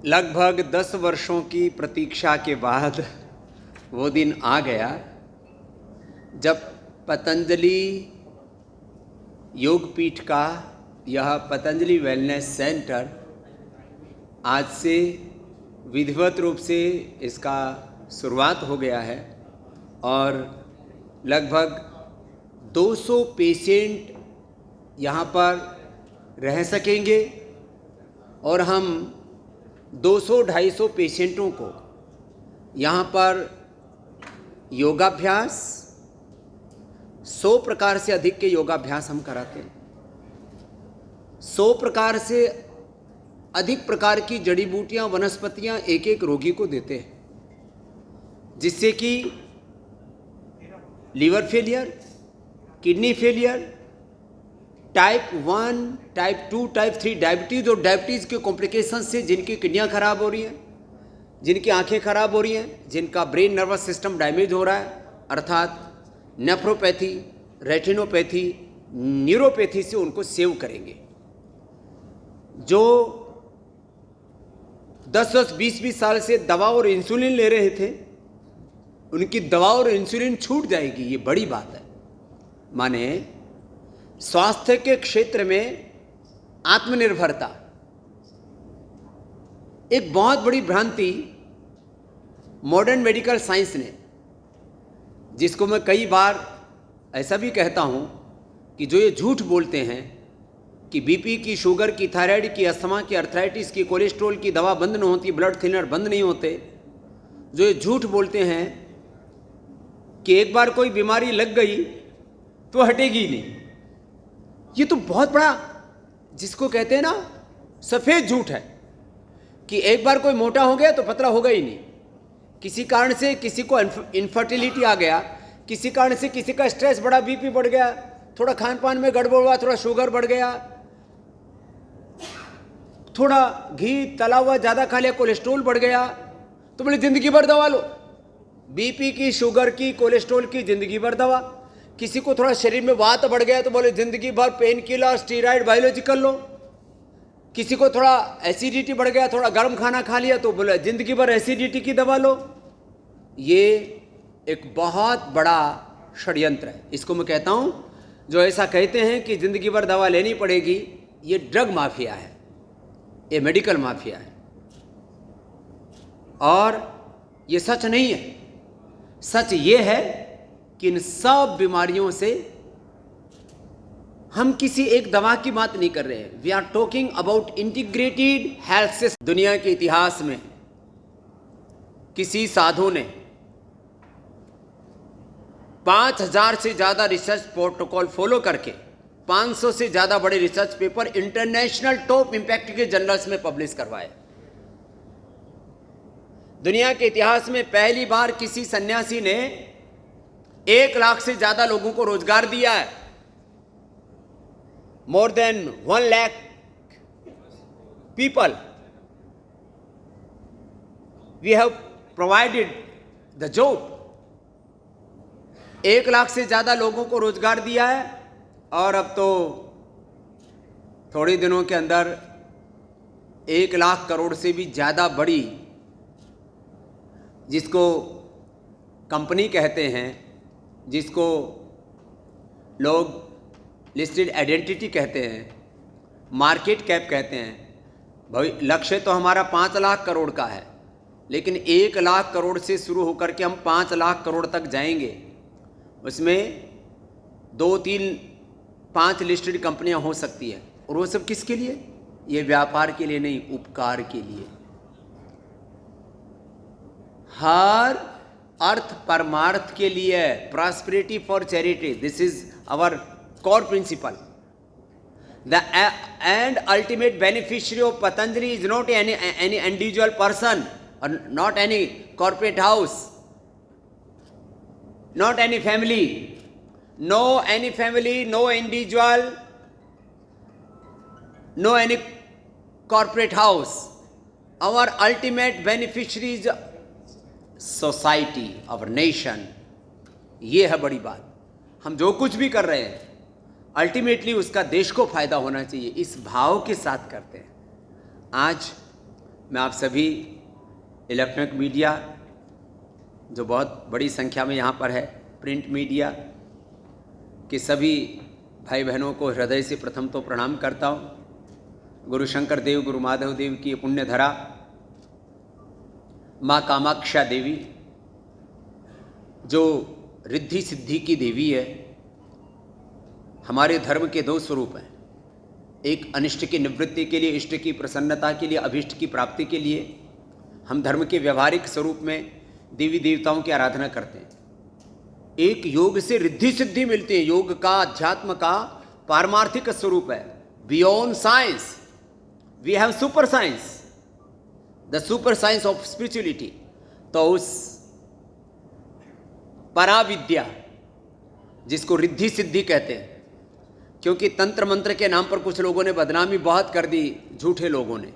लगभग 10 वर्षों की प्रतीक्षा के बाद वो दिन आ गया जब पतंजलि योगपीठ का यह पतंजलि वेलनेस सेंटर आज से विधिवत रूप से इसका शुरुआत हो गया है और लगभग 200 पेशेंट यहाँ पर रह सकेंगे और हम 200-250 पेशेंटों को यहाँ पर योगाभ्यास 100 प्रकार से अधिक के योगाभ्यास हम कराते हैं। 100 प्रकार से अधिक प्रकार की जड़ी बूटियाँ वनस्पतियाँ एक एक रोगी को देते हैं, जिससे कि liver failure, kidney failure, type 1, type 2, type 3 diabetes और डायबिटीज़ के कॉम्प्लिकेशन से जिनकी किडनियाँ खराब हो रही हैं, जिनकी आंखें खराब हो रही हैं, जिनका ब्रेन नर्वस सिस्टम डैमेज हो रहा है, अर्थात नेफ्रोपैथी, रेटिनोपैथी, न्यूरोपैथी से उनको सेव करेंगे। जो 10-10, 20-20 साल से दवा और इंसुलिन ले रहे थे, उनकी दवा और इंसुलिन छूट जाएगी। ये बड़ी बात है। माने स्वास्थ्य के क्षेत्र में आत्मनिर्भरता एक बहुत बड़ी भ्रांति मॉडर्न मेडिकल साइंस ने, जिसको मैं कई बार ऐसा भी कहता हूं कि जो ये झूठ बोलते हैं कि बीपी की, शुगर की, थायराइड की, अस्थमा की, अर्थराइटिस की, कोलेस्ट्रॉल की दवा बंद नहीं होती, ब्लड थिनर बंद नहीं होते, जो ये झूठ बोलते हैं कि एक बार कोई बीमारी लग गई तो हटेगी नहीं, ये तो बहुत बड़ा, जिसको कहते हैं ना, सफ़ेद झूठ है कि एक बार कोई मोटा हो गया तो पतला होगा ही नहीं। किसी कारण से किसी को इनफर्टिलिटी आ गया, किसी कारण से किसी का स्ट्रेस बढ़ा, बीपी बढ़ गया, थोड़ा खान पान में गड़बड़ हुआ, थोड़ा शुगर बढ़ गया, थोड़ा घी तला हुआ ज़्यादा खा लिया, कोलेस्ट्रॉल बढ़ गया, तो बोले ज़िंदगी भर दवा लो। बीपी की, शुगर की, कोलेस्ट्रॉल की ज़िंदगी भर दवा। किसी को थोड़ा शरीर में वात बढ़ गया तो बोले ज़िंदगी भर पेन किलर, स्टीरॉयड, बायोलॉजिकल लो। किसी को थोड़ा एसिडिटी बढ़ गया, थोड़ा गर्म खाना खा लिया तो बोले ज़िंदगी भर एसिडिटी की दवा लो। ये एक बहुत बड़ा षड्यंत्र है। इसको मैं कहता हूँ, जो ऐसा कहते हैं कि ज़िंदगी भर दवा लेनी पड़ेगी, ये ड्रग माफिया है, ये मेडिकल माफिया है और ये सच नहीं है। सच ये है कि इन सब बीमारियों से हम किसी एक दवा की बात नहीं कर रहे हैं। We are talking about integrated health system. दुनिया के इतिहास में किसी साधु ने 5000 से ज़्यादा रिसर्च प्रोटोकॉल फॉलो करके 500 से ज़्यादा बड़े research paper international top impact के जर्नल्स में पब्लिश करवाए। दुनिया के इतिहास में पहली बार किसी सन्यासी ने 1 लाख से ज़्यादा लोगों को रोजगार दिया है। More than 1 lakh people we have provided the job. 1 lakh से ज़्यादा लोगों को रोजगार दिया है और अब तो थोड़े दिनों के अंदर 1 लाख करोड़ से भी ज़्यादा बड़ी, जिसको कंपनी कहते हैं, जिसको लोग लिस्टेड आइडेंटिटी कहते हैं, मार्केट कैप कहते हैं। भाई लक्ष्य तो हमारा 5 लाख करोड़ का है, लेकिन 1 लाख करोड़ से शुरू होकर के हम 5 लाख करोड़ तक जाएंगे। उसमें 2, 3, 5 लिस्टेड कंपनियां हो सकती है और वो सब किसके लिए? ये व्यापार के लिए नहीं, उपकार के लिए। हर अर्थ परमार्थ के लिए, prosperity for charity, this is our core principle. The and ultimate beneficiary of Patanjali is not any individual person or not any corporate house, not any family, no any family, no individual, no any corporate house. Our ultimate beneficiary is society, our nation. ये है बड़ी बात। हम जो कुछ भी कर रहे हैं अल्टीमेटली उसका देश को फायदा होना चाहिए, इस भाव के साथ करते हैं। आज मैं आप सभी इलेक्ट्रॉनिक मीडिया जो बहुत बड़ी संख्या में यहाँ पर है, प्रिंट मीडिया के सभी भाई बहनों को हृदय से प्रथम तो प्रणाम करता हूँ। गुरु शंकर देव, गुरु माधव देव की पुण्य धरा माँ कामाक्षा देवी जो रिद्धि सिद्धि की देवी है। हमारे धर्म के दो स्वरूप हैं, एक अनिष्ट की निवृत्ति के लिए, इष्ट की प्रसन्नता के लिए, अभीष्ट की प्राप्ति के लिए हम धर्म के व्यवहारिक स्वरूप में देवी देवताओं की आराधना करते हैं। एक योग से रिद्धि सिद्धि मिलती है। योग का, अध्यात्म का पारमार्थिक स्वरूप है। Beyond science we have super science, the super science of spirituality. तो उस पराविद्या जिसको रिद्धि सिद्धि कहते हैं, क्योंकि तंत्र मंत्र के नाम पर कुछ लोगों ने बदनामी बहुत कर दी, झूठे लोगों ने।